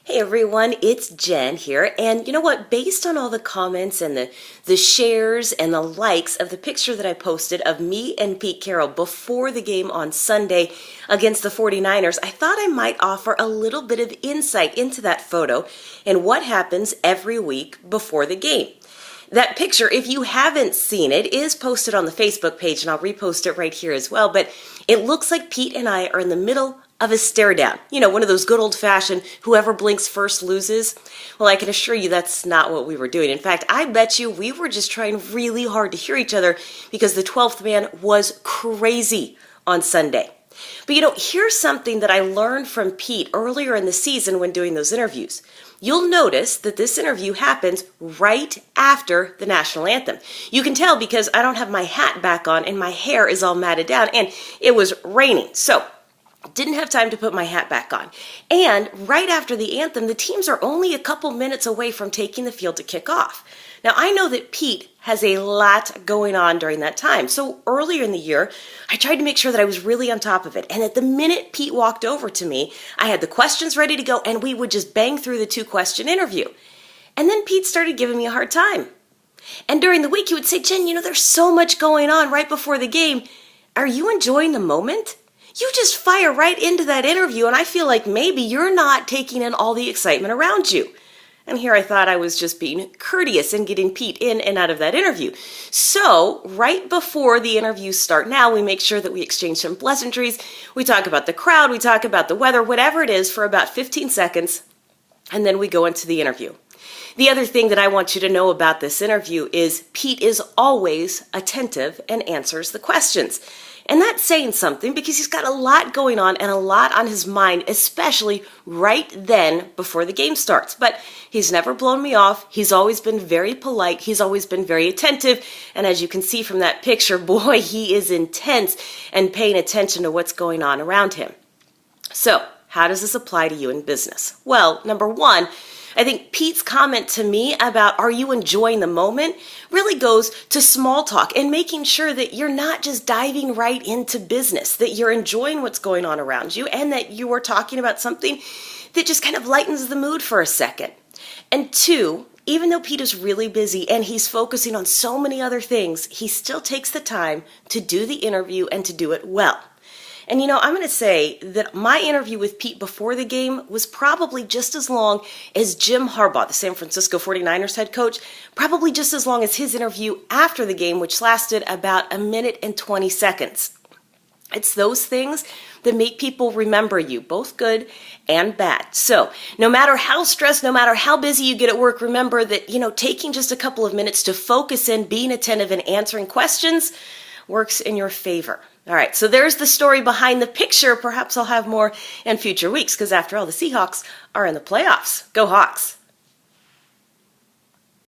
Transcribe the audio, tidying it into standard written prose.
Hey everyone, it's Jen here, and you know what? Based on all the comments and the shares and the likes of the picture that I posted of me and Pete Carroll before the game on Sunday against the 49ers, I thought I might offer a little bit of insight into that photo and what happens every week before the game. That picture, if you haven't seen it, is posted on the Facebook page, and I'll repost it right here as well, but it looks like Pete and I are in the middle of a stare down. You know, one of those good old-fashioned whoever blinks first loses. Well, I can assure you that's not what we were doing. In fact, I bet you we were just trying really hard to hear each other because the 12th man was crazy on Sunday. But you know, here's something that I learned from Pete earlier in the season when doing those interviews. You'll notice that this interview happens right after the national anthem. You can tell because I don't have my hat back on and my hair is all matted down, and it was raining. So didn't have time to put my hat back on. And right after the anthem, the teams are only a couple minutes away from taking the field to kick off. Now, I know that Pete has a lot going on during that time. So earlier in the year, I tried to make sure that I was really on top of it. And at the minute Pete walked over to me, I had the questions ready to go, and we would just bang through the 2-question interview. And then Pete started giving me a hard time. And during the week, he would say, Jen, you know, there's so much going on right before the game. Are you enjoying the moment? You just fire right into that interview, and I feel like maybe you're not taking in all the excitement around you. And here I thought I was just being courteous and getting Pete in and out of that interview. So right before the interviews start now, we make sure that we exchange some pleasantries. We talk about the crowd, we talk about the weather, whatever it is, for about 15 seconds, and then we go into the interview. The other thing that I want you to know about this interview is Pete is always attentive and answers the questions. And that's saying something because he's got a lot going on and a lot on his mind, especially right then before the game starts. But he's never blown me off. He's always been very polite. He's always been very attentive. And as you can see from that picture, boy, he is intense and paying attention to what's going on around him. So, how does this apply to you in business? Well, number one, I think Pete's comment to me about are you enjoying the moment really goes to small talk and making sure that you're not just diving right into business, that you're enjoying what's going on around you and that you are talking about something that just kind of lightens the mood for a second. And two, even though Pete is really busy and he's focusing on so many other things, he still takes the time to do the interview and to do it well. And you know, I'm going to say that my interview with Pete before the game was probably just as long as Jim Harbaugh, the San Francisco 49ers head coach, probably just as long as his interview after the game, which lasted about 1 minute and 20 seconds. It's those things that make people remember you, both good and bad. So no matter how stressed, no matter how busy you get at work, remember that, you know, taking just a couple of minutes to focus in, being attentive and answering questions works in your favor. All right, so there's the story behind the picture. Perhaps I'll have more in future weeks because after all, the Seahawks are in the playoffs. Go Hawks.